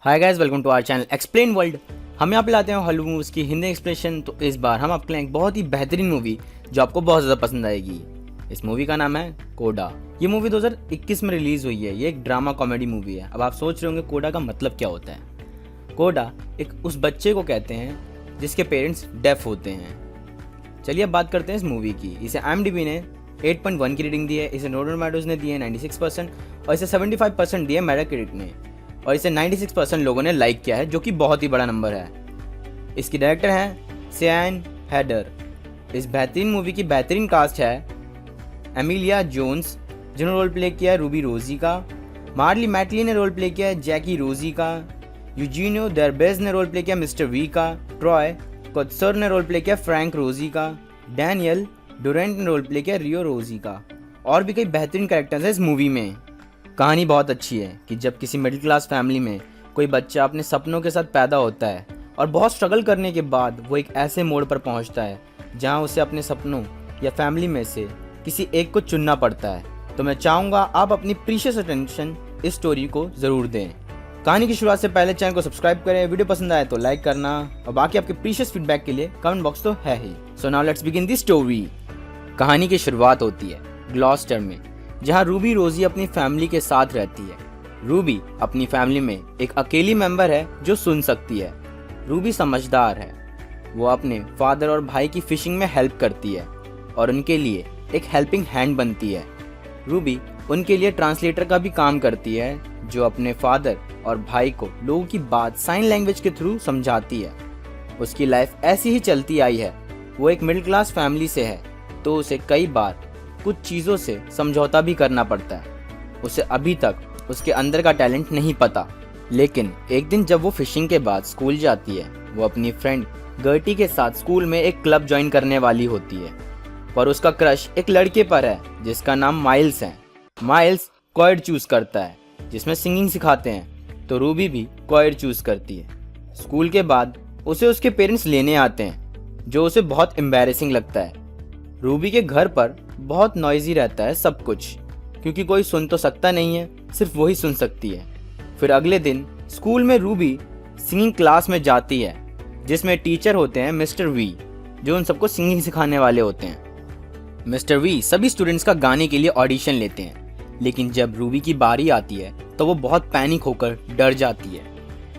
Hi guys, welcome to our channel explain world. हम यहाँ पे लाते हैं हॉलीवुड मूवीज की हिंदी एक्सप्लेनेशन। तो इस बार हम आपके लिए एक बहुत ही बेहतरीन मूवी जो आपको बहुत ज़्यादा पसंद आएगी। इस मूवी का नाम है कोडा। ये मूवी 2021 में रिलीज हुई है। ये एक ड्रामा कॉमेडी मूवी है। अब आप सोच रहे होंगे कोडा का मतलब क्या होता है। कोडा एक उस बच्चे को कहते हैं जिसके पेरेंट्स डेफ होते हैं। चलिए अब बात करते हैं इस मूवी की। इसे IMDb ने 8.1 की रेटिंग दी है। इसे रॉटन टोमेटोज ने दी है 96% और इसे 75% दी है मेटाक्रिटिक ने, और इसे 96% लोगों ने लाइक किया है, जो कि बहुत ही बड़ा नंबर है। इसकी डायरेक्टर हैं सियान हैडर। इस बेहतरीन मूवी की बेहतरीन कास्ट है एमिलिया जोन्स, जिन्होंने रोल प्ले किया है रूबी रोजी का। मार्ली मैटली ने रोल प्ले किया है जैकी रोजी का। यूजीनियो देरबेज ने रोल प्ले किया मिस्टर वी का। ट्रॉय कोत्सर ने रोल प्ले किया फ्रैंक रोजी का। डैनियल डोरेंट ने रोल प्ले किया रियो रोजी का। और भी कई बेहतरीन कैरेक्टर्स हैं इस मूवी में। कहानी बहुत अच्छी है कि जब किसी मिडिल क्लास फैमिली में कोई बच्चा अपने सपनों के साथ पैदा होता है और बहुत स्ट्रगल करने के बाद वो एक ऐसे मोड़ पर पहुंचता है जहां उसे अपने सपनों या फैमिली में से किसी एक को चुनना पड़ता है। तो मैं चाहूँगा आप अपनी प्रीशियस अटेंशन इस स्टोरी को ज़रूर दें। कहानी की शुरुआत से पहले चैनल को सब्सक्राइब करें, वीडियो पसंद आए तो लाइक करना, और बाकी आपके प्रीशियस फीडबैक के लिए कमेंट बॉक्स तो है ही। So now let's begin the story. कहानी की शुरुआत होती है ग्लॉस्टर में, जहां रूबी रोजी अपनी फैमिली के साथ रहती है। रूबी अपनी फैमिली में एक अकेली मेंबर है जो सुन सकती है। रूबी समझदार है। वो अपने फादर और भाई की फिशिंग में हेल्प करती है और उनके लिए एक हेल्पिंग हैंड बनती है। रूबी उनके लिए ट्रांसलेटर का भी काम करती है, जो अपने फादर और भाई को लोगों की बात साइन लैंग्वेज के थ्रू समझाती है। उसकी लाइफ ऐसी ही चलती आई है। वो एक मिडिल क्लास फैमिली से है, तो उसे कई बार कुछ चीज़ों से समझौता भी करना पड़ता है। उसे अभी तक उसके अंदर का टैलेंट नहीं पता, लेकिन एक दिन जब वो फिशिंग के बाद स्कूल जाती है, वो अपनी फ्रेंड गर्टी के साथ स्कूल में एक क्लब ज्वाइन करने वाली होती है, पर उसका क्रश एक लड़के पर है जिसका नाम माइल्स है। माइल्स क्वाड चूज करता है जिसमें सिंगिंग सिखाते हैं, तो रूबी भी क्वाड चूज करती है। स्कूल के बाद उसे उसके पेरेंट्स लेने आते हैं, जो उसे बहुत एम्बैरेसिंग लगता है। रूबी के घर पर बहुत नॉइजी रहता है सब कुछ, क्योंकि कोई सुन तो सकता नहीं है, सिर्फ वही सुन सकती है। फिर अगले दिन स्कूल में रूबी सिंगिंग क्लास में जाती है, जिसमें टीचर होते हैं मिस्टर वी, जो उन सबको सिंगिंग सिखाने वाले होते हैं। मिस्टर वी सभी स्टूडेंट्स का गाने के लिए ऑडिशन लेते हैं, लेकिन जब रूबी की बारी आती है तो वो बहुत पैनिक होकर डर जाती है।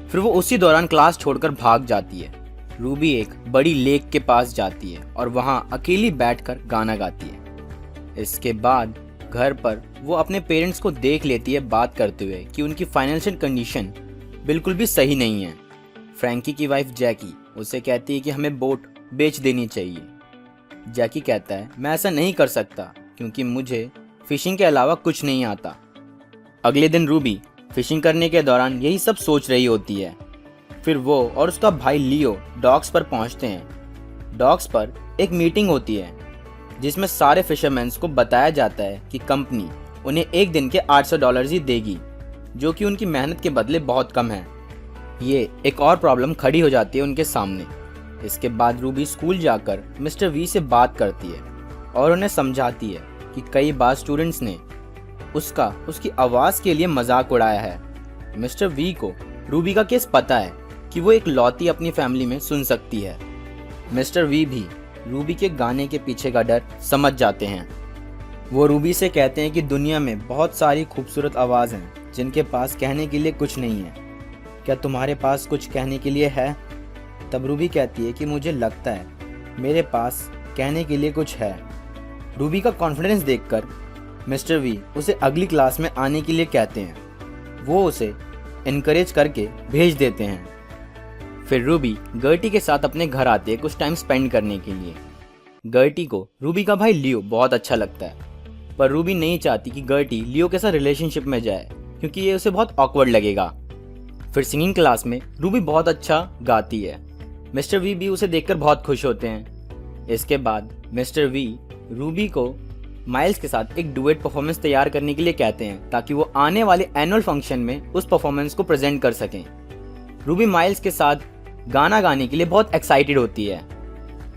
फिर वो उसी दौरान क्लास छोड़कर भाग जाती है। रूबी एक बड़ी लेक के पास जाती है और वहां अकेली बैठकर गाना गाती है। इसके बाद घर पर वो अपने पेरेंट्स को देख लेती है बात करते हुए कि उनकी फाइनेंशियल कंडीशन बिल्कुल भी सही नहीं है। फ्रैंकी की वाइफ जैकी उसे कहती है कि हमें बोट बेच देनी चाहिए। जैकी कहता है मैं ऐसा नहीं कर सकता क्योंकि मुझे फिशिंग के अलावा कुछ नहीं आता। अगले दिन रूबी फिशिंग करने के दौरान यही सब सोच रही होती है। फिर वो और उसका भाई लियो डॉक्स पर पहुंचते हैं। डॉक्स पर एक मीटिंग होती है जिसमें सारे फिशरमैन्स को बताया जाता है कि कंपनी उन्हें एक दिन के $800 ही देगी, जो कि उनकी मेहनत के बदले बहुत कम है। ये एक और प्रॉब्लम खड़ी हो जाती है उनके सामने। इसके बाद रूबी स्कूल जाकर मिस्टर वी से बात करती है और उन्हें समझाती है कि कई बार स्टूडेंट्स ने उसकी आवाज़ के लिए मजाक उड़ाया है। मिस्टर वी को रूबी का केस पता है कि वो एक लौती अपनी फैमिली में सुन सकती है। मिस्टर वी भी रूबी के गाने के पीछे का डर समझ जाते हैं। वो रूबी से कहते हैं कि दुनिया में बहुत सारी खूबसूरत आवाज़ हैं जिनके पास कहने के लिए कुछ नहीं है। क्या तुम्हारे पास कुछ कहने के लिए है? तब रूबी कहती है कि मुझे लगता है मेरे पास कहने के लिए कुछ है। रूबी का कॉन्फिडेंस देखकर मिस्टर वी उसे अगली क्लास में आने के लिए कहते हैं। वो उसे इनकरेज करके भेज देते हैं। फिर रूबी गर्टी के साथ अपने घर आती है कुछ टाइम स्पेंड करने के लिए। गर्टी को रूबी का भाई लियो बहुत अच्छा लगता है, पर रूबी नहीं चाहती कि गर्टी लियो के साथ रिलेशनशिप में जाए क्योंकि ये उसे बहुत ऑकवर्ड लगेगा। फिर सिंगिंग क्लास में रूबी बहुत अच्छा गाती है। मिस्टर वी भी उसे देखकर बहुत खुश होते हैं। इसके बाद मिस्टर वी रूबी को माइल्स के साथ एक डुएट परफॉर्मेंस तैयार करने के लिए कहते हैं, ताकि वो आने वाले एनुअल फंक्शन में उस परफॉर्मेंस को प्रेजेंट कर सकें। रूबी माइल्स के साथ गाना गाने के लिए बहुत एक्साइटेड होती है।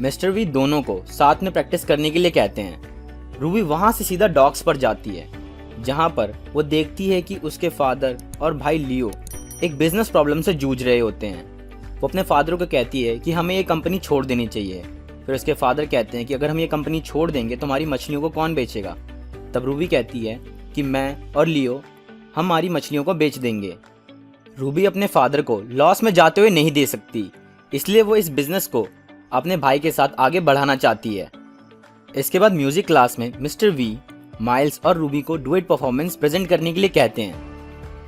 मिस्टर वी दोनों को साथ में प्रैक्टिस करने के लिए कहते हैं। रूबी वहां से सीधा डॉक्स पर जाती है, जहां पर वो देखती है कि उसके फादर और भाई लियो एक बिजनेस प्रॉब्लम से जूझ रहे होते हैं। वो अपने फादर को कहती है कि हमें ये कंपनी छोड़ देनी चाहिए। फिर उसके फादर कहते हैं कि अगर हम ये कंपनी छोड़ देंगे तो हमारी मछलियों को कौन बेचेगा। तब रूबी कहती है कि मैं और लियो हमारी मछलियों को बेच देंगे। रूबी अपने फादर को लॉस में जाते हुए नहीं दे सकती, इसलिए वो इस बिजनेस को अपने भाई के साथ आगे बढ़ाना चाहती है। इसके बाद म्यूजिक क्लास में मिस्टर वी माइल्स और रूबी को डुएट परफॉर्मेंस प्रेजेंट करने के लिए कहते हैं।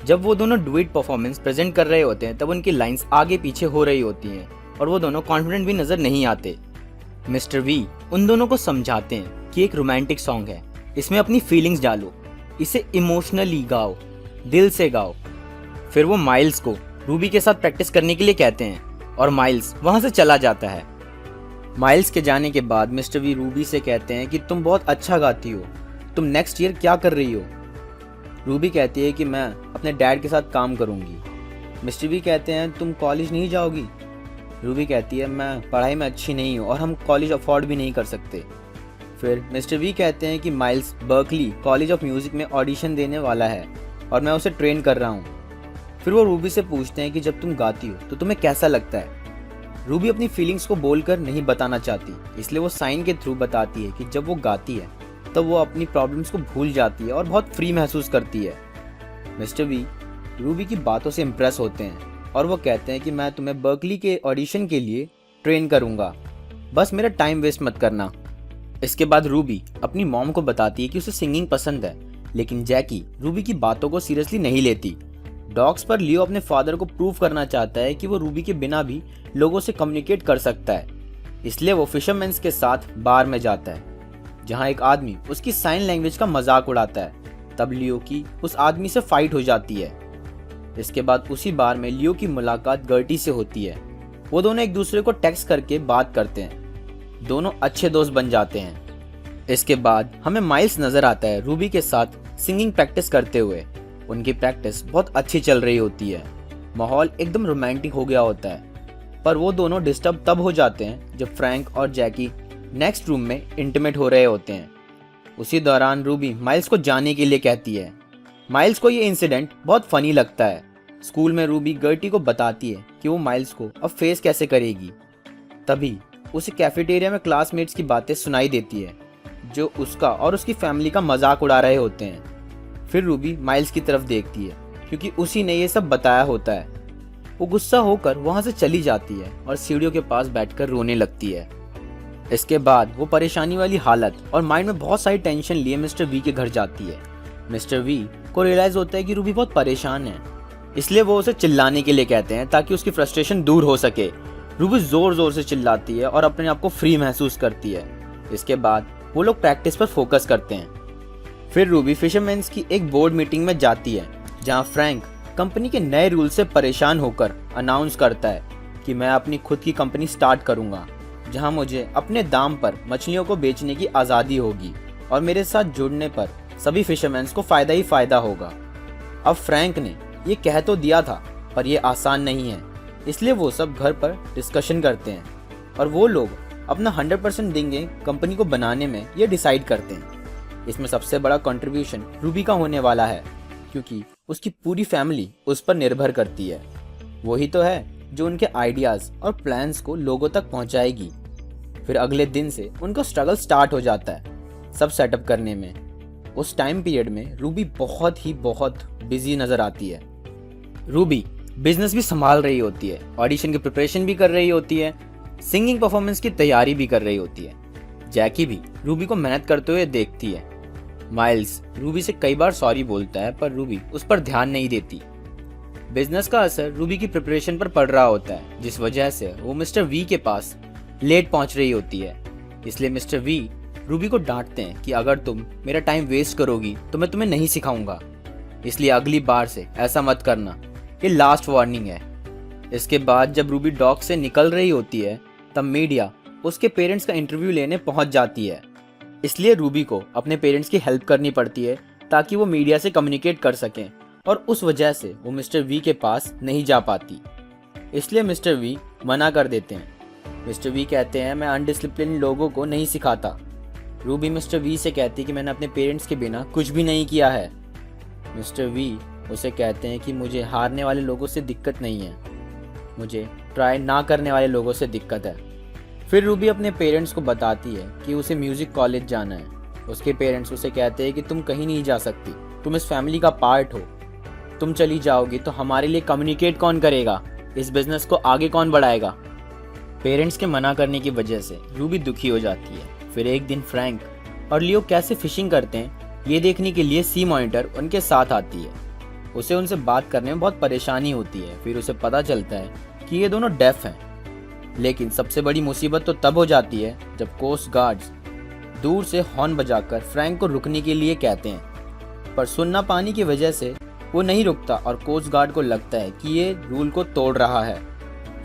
जब वो दोनों डुएट परफॉर्मेंस प्रेजेंट कर रहे होते हैं तब उनकी लाइंस आगे पीछे हो रही होती हैं और वो दोनों कॉन्फिडेंट भी नजर नहीं आते। मिस्टर वी उन दोनों को समझाते हैं कि एक रोमांटिक सॉन्ग है, इसमें अपनी फीलिंग्स डालो, इसे इमोशनली गाओ, दिल से गाओ। फिर वो माइल्स को रूबी के साथ प्रैक्टिस करने के लिए कहते हैं और माइल्स वहां से चला जाता है। माइल्स के जाने के बाद मिस्टर वी रूबी से कहते हैं कि तुम बहुत अच्छा गाती हो, तुम नेक्स्ट ईयर क्या कर रही हो। रूबी कहती है कि मैं अपने डैड के साथ काम करूंगी। मिस्टर वी कहते हैं तुम कॉलेज नहीं जाओगी। रूबी कहती है मैं पढ़ाई में अच्छी नहीं हूँ और हम कॉलेज अफोर्ड भी नहीं कर सकते। फिर मिस्टर वी कहते हैं कि miles Berkeley college of music में ऑडिशन देने वाला है और मैं उसे ट्रेन कर रहा हूँ। फिर वो रूबी से पूछते हैं कि जब तुम गाती हो तो तुम्हें कैसा लगता है। रूबी अपनी फीलिंग्स को बोलकर नहीं बताना चाहती, इसलिए वो साइन के थ्रू बताती है कि जब वो गाती है तब वो अपनी प्रॉब्लम्स को भूल जाती है और बहुत फ्री महसूस करती है। मिस्टर वी रूबी की बातों से इम्प्रेस होते हैं और वो कहते हैं कि मैं तुम्हें बर्कली के ऑडिशन के लिए ट्रेन करूंगा, बस मेरा टाइम वेस्ट मत करना। इसके बाद रूबी अपनी मॉम को बताती है कि उसे सिंगिंग पसंद है, लेकिन जैकी रूबी की बातों को सीरियसली नहीं लेती। डॉग्स पर लियो अपने फादर को प्रूव करना चाहता है कि वो रूबी के बिना भी लोगों से कम्युनिकेट कर सकता है, इसलिए वो फिशरमैन्स के साथ बार में जाता है जहां एक आदमी उसकी साइन लैंग्वेज का मजाक उड़ाता है। तब लियो की उस आदमी से फाइट हो जाती है। इसके बाद उसी बार में लियो की मुलाकात गर्टी से होती है। वो दोनों एक दूसरे को टेक्स्ट करके बात करते हैं, दोनों अच्छे दोस्त बन जाते हैं। इसके बाद हमें माइल्स नजर आता है रूबी के साथ सिंगिंग प्रैक्टिस करते हुए। उनकी प्रैक्टिस बहुत अच्छी चल रही होती है, माहौल एकदम रोमांटिक हो गया होता है। पर वो दोनों डिस्टर्ब तब हो जाते हैं जब फ्रैंक और जैकी नेक्स्ट रूम में इंटीमेट हो रहे होते हैं। उसी दौरान रूबी माइल्स को जाने के लिए कहती है। माइल्स को ये इंसिडेंट बहुत फनी लगता है। स्कूल में रूबी गर्टी को बताती है कि वो माइल्स को अब फेस कैसे करेगी। तभी उसे कैफेटेरिया में क्लासमेट्स की बातें सुनाई देती है जो उसका और उसकी फैमिली का मजाक उड़ा रहे होते हैं। फिर रूबी माइल्स की तरफ देखती है क्योंकि उसी ने ये सब बताया होता है। वो गुस्सा होकर वहां से चली जाती है और सीढ़ियों के पास बैठकर रोने लगती है। इसके बाद वो परेशानी वाली हालत और माइंड में बहुत सारी टेंशन लिए मिस्टर वी के घर जाती है। मिस्टर वी को रियलाइज होता है कि रूबी बहुत परेशान है, इसलिए वो उसे चिल्लाने के लिए कहते हैं ताकि उसकी फ्रस्ट्रेशन दूर हो सके। रूबी जोर जोर से चिल्लाती है और अपने आप को फ्री महसूस करती है। इसके बाद वो लोग प्रैक्टिस पर फोकस करते हैं। फिर रूबी फिशरमैन्स की एक बोर्ड मीटिंग में जाती है जहां फ्रैंक कंपनी के नए रूल से परेशान होकर अनाउंस करता है कि मैं अपनी खुद की कंपनी स्टार्ट करूंगा जहां मुझे अपने दाम पर मछलियों को बेचने की आज़ादी होगी और मेरे साथ जुड़ने पर सभी फिशरमैन्स को फ़ायदा ही फ़ायदा होगा। अब फ्रैंक ने ये कह तो दिया था पर यह आसान नहीं है, इसलिए वो सब घर पर डिस्कशन करते हैं और वो लोग अपना 100% देंगे कंपनी को बनाने में, ये डिसाइड करते हैं। इसमें सबसे बड़ा कंट्रीब्यूशन रूबी का होने वाला है क्योंकि उसकी पूरी फैमिली उस पर निर्भर करती है। वही तो है जो उनके आइडियाज़ और प्लान्स को लोगों तक पहुंचाएगी। फिर अगले दिन से उनका स्ट्रगल स्टार्ट हो जाता है सब सेटअप करने में। उस टाइम पीरियड में रूबी बहुत बिजी नज़र आती है। रूबी बिजनेस भी संभाल रही होती है, ऑडिशन की प्रिपरेशन भी कर रही होती है, सिंगिंग परफॉर्मेंस की तैयारी भी कर रही होती है। जैकी भी रूबी को मेहनत करते हुए देखती है। माइल्स रूबी से कई बार सॉरी बोलता है पर रूबी उस पर ध्यान नहीं देती। बिजनेस का असर रूबी की प्रिपरेशन पर पड़ रहा होता है, जिस वजह से वो मिस्टर वी के पास लेट पहुंच रही होती है। इसलिए मिस्टर वी रूबी को डांटते हैं कि अगर तुम मेरा टाइम वेस्ट करोगी तो मैं तुम्हें नहीं सिखाऊंगा, इसलिए अगली बार से ऐसा मत करना, ये लास्ट वार्निंग है। इसके बाद जब रूबी डॉग से निकल रही होती है तब मीडिया उसके पेरेंट्स का इंटरव्यू लेने पहुंच जाती है। इसलिए रूबी को अपने पेरेंट्स की हेल्प करनी पड़ती है ताकि वो मीडिया से कम्युनिकेट कर सकें और उस वजह से वो मिस्टर वी के पास नहीं जा पाती। इसलिए मिस्टर वी मना कर देते हैं। मिस्टर वी कहते हैं मैं अनडिसिप्लिन लोगों को नहीं सिखाता। रूबी मिस्टर वी से कहती है कि मैंने अपने पेरेंट्स के बिना कुछ भी नहीं किया है। मिस्टर वी उसे कहते हैं कि मुझे हारने वाले लोगों से दिक्कत नहीं है, मुझे ट्राई ना करने वाले लोगों से दिक्कत है। फिर रूबी अपने पेरेंट्स को बताती है कि उसे म्यूज़िक कॉलेज जाना है। उसके पेरेंट्स उसे कहते हैं कि तुम कहीं नहीं जा सकती, तुम इस फैमिली का पार्ट हो, तुम चली जाओगी तो हमारे लिए कम्युनिकेट कौन करेगा, इस बिज़नेस को आगे कौन बढ़ाएगा। पेरेंट्स के मना करने की वजह से रूबी दुखी हो जाती है। फिर एक दिन फ्रैंक और लियो कैसे फिशिंग करते हैं ये देखने के लिए सी मॉनिटर उनके साथ आती है। उसे उनसे बात करने में बहुत परेशानी होती है। फिर उसे पता चलता है कि ये दोनों डेफ हैं। लेकिन सबसे बड़ी मुसीबत तो तब हो जाती है जब कोस्ट गार्ड्स दूर से हॉर्न बजाकर फ्रैंक को रुकने के लिए कहते हैं, पर सुनना पानी की वजह से वो नहीं रुकता और कोस्ट गार्ड को लगता है कि ये रूल को तोड़ रहा है,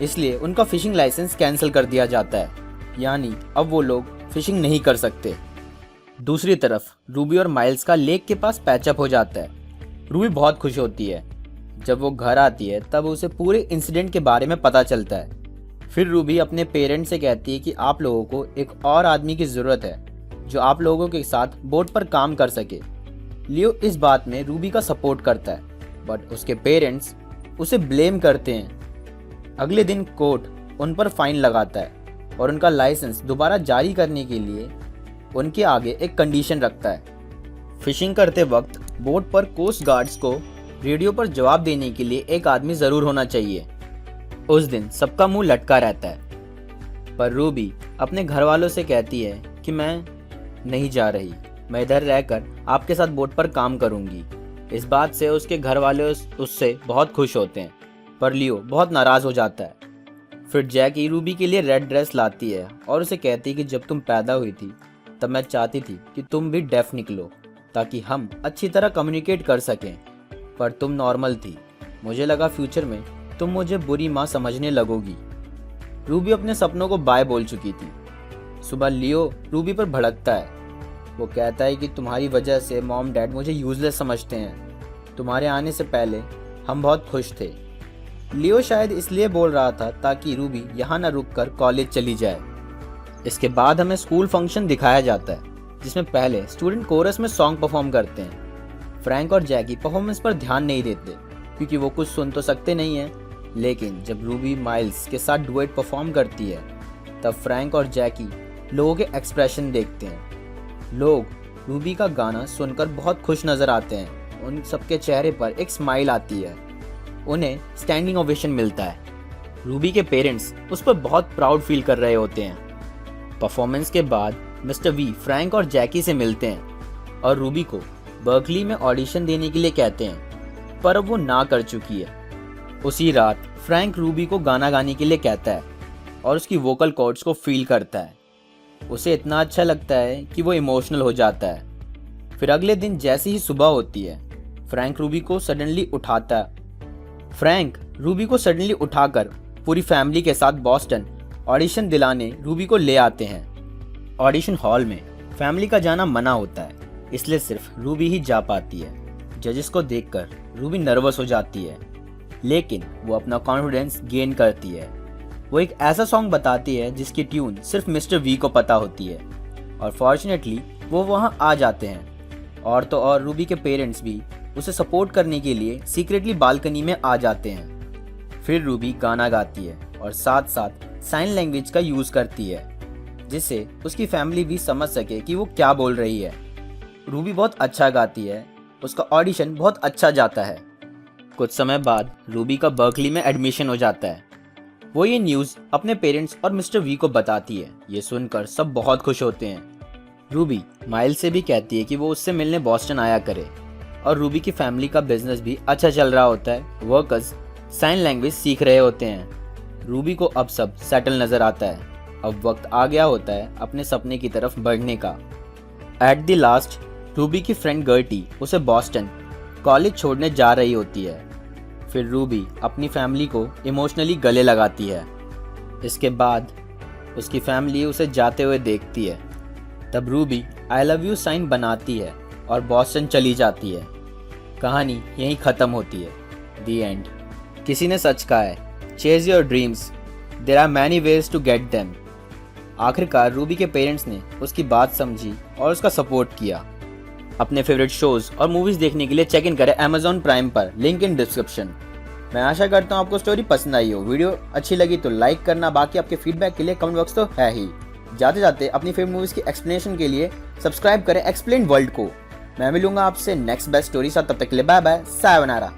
इसलिए उनका फिशिंग लाइसेंस कैंसिल कर दिया जाता है, यानी अब वो लोग फिशिंग नहीं कर सकते। दूसरी तरफ रूबी और माइल्स का लेक के पास पैचअप हो जाता है। रूबी बहुत खुश होती है। जब वो घर आती है तब उसे पूरे इंसिडेंट के बारे में पता चलता है। फिर रूबी अपने पेरेंट्स से कहती है कि आप लोगों को एक और आदमी की ज़रूरत है जो आप लोगों के साथ बोट पर काम कर सके। लियो इस बात में रूबी का सपोर्ट करता है, बट उसके पेरेंट्स उसे ब्लेम करते हैं। अगले दिन कोर्ट उन पर फाइन लगाता है और उनका लाइसेंस दोबारा जारी करने के लिए उनके आगे एक कंडीशन रखता है। फिशिंग करते वक्त बोट पर कोस्ट गार्ड्स को रेडियो पर जवाब देने के लिए एक आदमी ज़रूर होना चाहिए। उस दिन सबका मुंह लटका रहता है, पर रूबी अपने घर वालों से कहती है कि मैं नहीं जा रही, मैं इधर रहकर आपके साथ बोट पर काम करूंगी। इस बात से उसके घर वाले उससे बहुत खुश होते हैं, पर लियो बहुत नाराज़ हो जाता है। फिर जैकी रूबी के लिए रेड ड्रेस लाती है और उसे कहती है कि जब तुम पैदा हुई थी तब मैं चाहती थी कि तुम भी डेफ निकलो ताकि हम अच्छी तरह कम्युनिकेट कर सकें, पर तुम नॉर्मल थी। मुझे लगा फ्यूचर में तुम मुझे बुरी माँ समझने लगोगी। रूबी अपने सपनों को बाय बोल चुकी थी। सुबह लियो रूबी पर भड़कता है। वो कहता है कि तुम्हारी वजह से मॉम डैड मुझे यूजलेस समझते हैं, तुम्हारे आने से पहले हम बहुत खुश थे। लियो शायद इसलिए बोल रहा था ताकि रूबी यहाँ न रुक कर कॉलेज चली जाए। इसके बाद हमें स्कूल फंक्शन दिखाया जाता है जिसमें पहले स्टूडेंट कोरस में सॉन्ग परफॉर्म करते हैं। फ्रैंक और जैकी परफॉर्मेंस पर ध्यान नहीं देते क्योंकि वो कुछ सुन तो सकते नहीं हैं, लेकिन जब रूबी माइल्स के साथ डुएट परफॉर्म करती है तब फ्रैंक और जैकी लोगों के एक्सप्रेशन देखते हैं। लोग रूबी का गाना सुनकर बहुत खुश नज़र आते हैं। उन सबके चेहरे पर एक स्माइल आती है। उन्हें स्टैंडिंग ओवेशन मिलता है। रूबी के पेरेंट्स उस पर बहुत प्राउड फील कर रहे होते हैं। परफॉर्मेंस के बाद मिस्टर वी फ्रैंक और जैकी से मिलते हैं और रूबी को बर्कली में ऑडिशन देने के लिए कहते हैं, पर अब वो ना कर चुकी है। उसी रात फ्रैंक रूबी को गाना गाने के लिए कहता है और उसकी वोकल कॉर्ड्स को फील करता है। उसे इतना अच्छा लगता है कि वो इमोशनल हो जाता है। फिर अगले दिन जैसे ही सुबह होती है, फ्रैंक रूबी को सडनली उठाकर पूरी फैमिली के साथ बॉस्टन ऑडिशन दिलाने रूबी को ले आते हैं। ऑडिशन हॉल में फैमिली का जाना मना होता है, इसलिए सिर्फ रूबी ही जा पाती है। जजेस को देखकर रूबी नर्वस हो जाती है, लेकिन वो अपना कॉन्फिडेंस गेन करती है। वो एक ऐसा सॉन्ग बताती है जिसकी ट्यून सिर्फ मिस्टर वी को पता होती है और फॉर्चुनेटली वो वहाँ आ जाते हैं। और तो और रूबी के पेरेंट्स भी उसे सपोर्ट करने के लिए सीक्रेटली बालकनी में आ जाते हैं। फिर रूबी गाना गाती है और साथ साथ साइन लैंग्वेज का यूज़ करती है जिससे उसकी फैमिली भी समझ सके कि वो क्या बोल रही है। रूबी बहुत अच्छा गाती है, उसका ऑडिशन बहुत अच्छा जाता है। कुछ समय बाद रूबी का बर्कली में एडमिशन हो जाता है। वो ये न्यूज़ अपने पेरेंट्स और मिस्टर वी को बताती है। ये सुनकर सब बहुत खुश होते हैं। रूबी माइल से भी कहती है कि वो उससे मिलने बॉस्टन आया करे और रूबी की फैमिली का बिजनेस भी अच्छा चल रहा होता है। वर्कर्स साइन लैंग्वेज सीख रहे होते हैं। रूबी को अब सब सेटल नज़र आता है। अब वक्त आ गया होता है अपने सपने की तरफ बढ़ने का। एट द लास्ट रूबी की फ्रेंड गर्टी उसे बॉस्टन कॉलेज छोड़ने जा रही होती है। फिर रूबी अपनी फैमिली को इमोशनली गले लगाती है। इसके बाद उसकी फैमिली उसे जाते हुए देखती है। तब Ruby I love you sign बनाती है और बॉस्टन चली जाती है। कहानी यहीं ख़त्म होती है। The end. किसी ने सच कहा है, chase your dreams, there are many ways to get them. आखिरकार रूबी के पेरेंट्स ने उसकी बात समझी और उसका सपोर्ट किया। अपने फेवरेट शोज और मूवीज देखने के लिए चेक इन करें Amazon प्राइम पर, लिंक इन डिस्क्रिप्शन। मैं आशा करता हूँ आपको स्टोरी पसंद आई हो। वीडियो अच्छी लगी तो लाइक करना, बाकी आपके फीडबैक के लिए कमेंट बॉक्स तो है ही। जाते जाते अपनी फेवरेट मूवीज की एक्सप्लेनेशन के लिए सब्सक्राइब करें एक्सप्लेन वर्ल्ड को। मैं मिलूंगा आपसे नेक्स्ट बेस्ट स्टोरी साथ, तब तक के लिए बाय बाय, सायोनारा।